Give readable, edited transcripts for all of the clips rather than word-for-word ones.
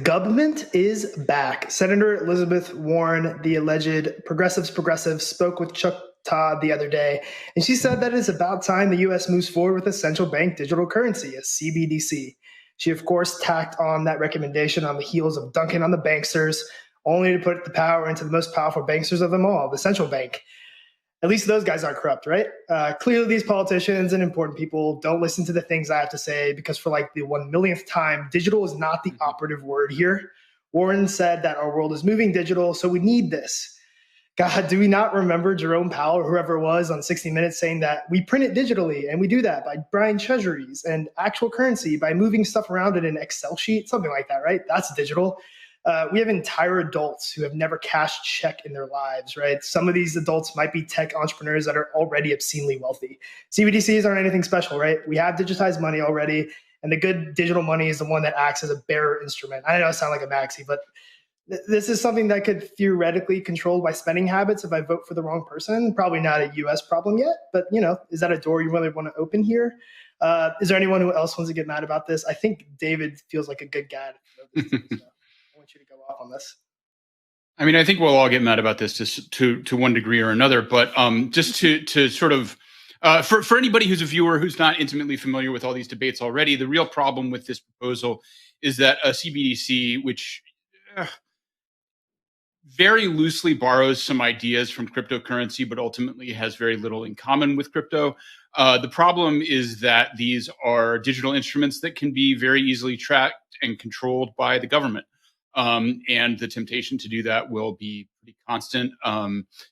Government is back. Senator Elizabeth Warren, the alleged progressive, spoke with Chuck Todd the other day, and she said that it's about time the U.S. moves forward with a central bank digital currency, a CBDC. She, of course, tacked on that recommendation on the heels of dunking on the banksters, only to put the power into the most powerful banksters of them all, the central bank. At least those guys aren't corrupt, right? Clearly, these politicians and important people don't listen to the things I have to say because for like the 1 millionth time, digital is not the operative word here. Warren said that our world is moving digital, so we need this. God, do we not remember Jerome Powell or whoever it was on 60 Minutes saying that we print it digitally and we do that by buying treasuries and actual currency by moving stuff around in an Excel sheet, something like that, right? That's digital. We have entire adults who have never cashed a check in their lives, right? Some of these adults might be tech entrepreneurs that are already obscenely wealthy. CBDCs aren't anything special, right? We have digitized money already, and the good digital money is the one that acts as a bearer instrument. I know I sound like a maxi, but this is something that could theoretically controlled by spending habits if I vote for the wrong person. Probably not a U.S. problem yet, but is that a door you really want to open here? Is there anyone who else wants to get mad about this? I think David feels like a good guy to know this. So I want you to go off on this. I mean, I think we'll all get mad about this to one degree or another, but just to sort of for anybody who's a viewer who's not intimately familiar with all these debates already, the real problem with this proposal is that a CBDC, which very loosely borrows some ideas from cryptocurrency, but ultimately has very little in common with crypto. The problem is that these are digital instruments that can be very easily tracked and controlled by the government. And the temptation to do that will be pretty constant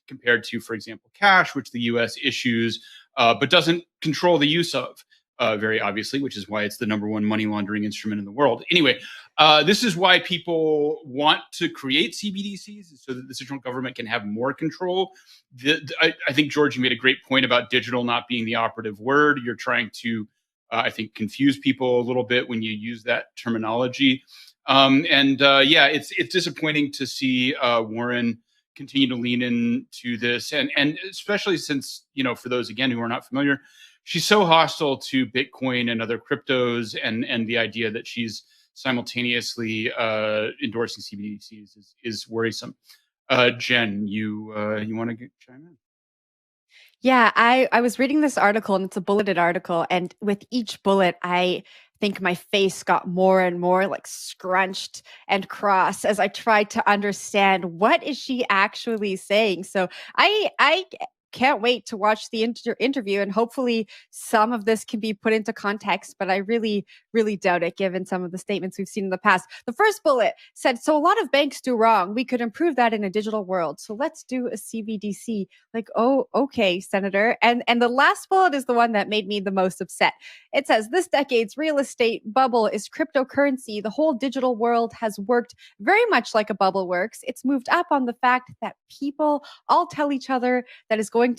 compared to, for example, cash, which the US issues, but doesn't control the use of. Very obviously, which is why it's the number one money laundering instrument in the world. Anyway, this is why people want to create CBDCs so that the central government can have more control. I think, George, you made a great point about digital not being the operative word. You're trying to, I think, confuse people a little bit when you use that terminology. It's disappointing to see Warren continue to lean into this, and especially since, for those, again, who are not familiar, she's so hostile to Bitcoin and other cryptos, and the idea that she's simultaneously endorsing CBDCs is worrisome. Jen, you want to chime in? Yeah, I was reading this article, and it's a bulleted article, and with each bullet, I think my face got more and more like scrunched and cross as I tried to understand what is she actually saying. So I can't wait to watch the interview, and hopefully some of this can be put into context, but I really, really doubt it given some of the statements we've seen in the past. The first bullet said, so a lot of banks do wrong. We could improve that in a digital world. So let's do a CBDC. Like, oh, okay, Senator. And the last bullet is the one that made me the most upset. It says, this decade's real estate bubble is cryptocurrency. The whole digital world has worked very much like a bubble works. It's moved up on the fact that people all tell each other that it's going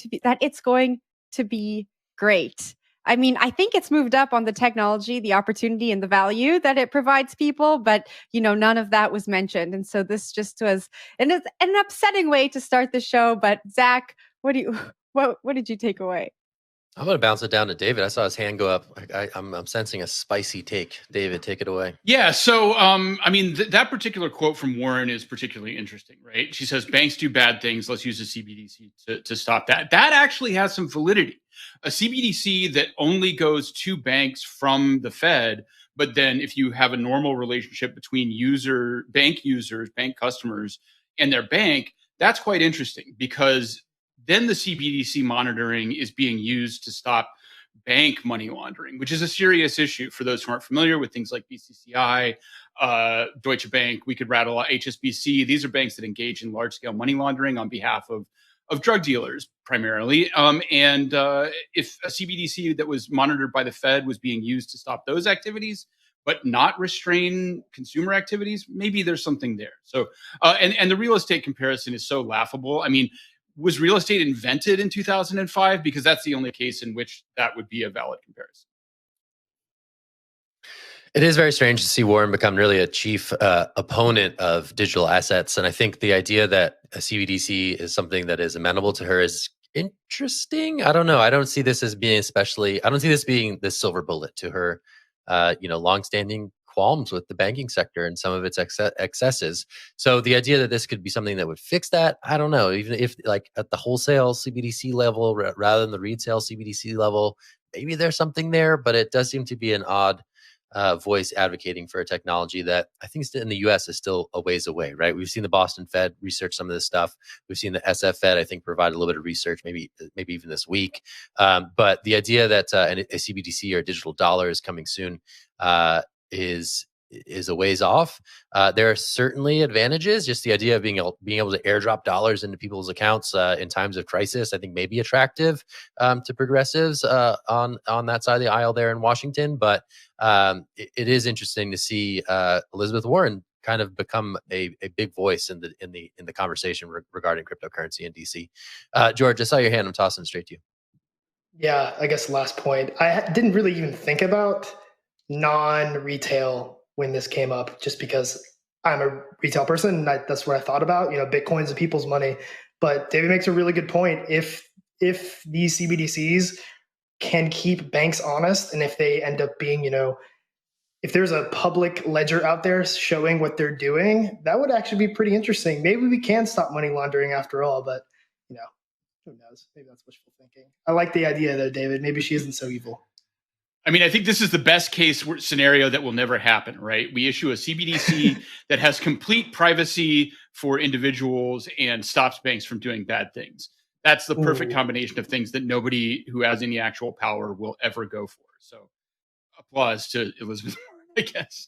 to be great. I mean, I think it's moved up on the technology, the opportunity, and the value that it provides people, but none of that was mentioned. And so this just was an upsetting way to start the show. But Zach, what did you take away? I'm going to bounce it down to David. I saw his hand go up. I'm sensing a spicy take. David, take it away. Yeah. So, that particular quote from Warren is particularly interesting, right? She says, banks do bad things. Let's use a CBDC to stop that. That actually has some validity. A CBDC that only goes to banks from the Fed, but then if you have a normal relationship between bank customers, and their bank, that's quite interesting because then the CBDC monitoring is being used to stop bank money laundering, which is a serious issue for those who aren't familiar with things like BCCI, Deutsche Bank. We could rattle out HSBC. These are banks that engage in large-scale money laundering on behalf of drug dealers primarily. If a CBDC that was monitored by the Fed was being used to stop those activities, but not restrain consumer activities, maybe there's something there. So, and the real estate comparison is so laughable. I mean, was real estate invented in 2005? Because that's the only case in which that would be a valid comparison. It is very strange to see Warren become really a chief opponent of digital assets. And I think the idea that a CBDC is something that is amenable to her is interesting. I don't know. I don't see this as being I don't see this being the silver bullet to her, longstanding qualms with the banking sector and some of its excesses. So the idea that this could be something that would fix that, I don't know. Even if like at the wholesale CBDC level rather than the retail CBDC level, maybe there's something there, but it does seem to be an odd voice advocating for a technology that I think in the US is still a ways away, right? We've seen the Boston Fed research some of this stuff. We've seen the SF Fed, I think, provide a little bit of research, maybe even this week. But the idea that a CBDC or a digital dollar is coming soon is a ways off. There are certainly advantages. Just the idea of being able to airdrop dollars into people's accounts in times of crisis, I think may be attractive to progressives on that side of the aisle there in Washington. But it is interesting to see Elizabeth Warren kind of become a big voice in the conversation regarding cryptocurrency in DC. George, I saw your hand. I'm tossing it straight to you. Yeah, I guess last point. I didn't really even think about non-retail when this came up, just because I'm a retail person and that's what I thought about. Bitcoin's the people's money. But David makes a really good point. If these CBDCs can keep banks honest, and if they end up being, if there's a public ledger out there showing what they're doing, that would actually be pretty interesting. Maybe we can stop money laundering after all, but who knows? Maybe that's wishful thinking. I like the idea though, David. Maybe she isn't so evil. I mean, I think this is the best case scenario that will never happen, right? We issue a CBDC that has complete privacy for individuals and stops banks from doing bad things. That's the perfect combination of things that nobody who has any actual power will ever go for. So applause to Elizabeth Warren, I guess.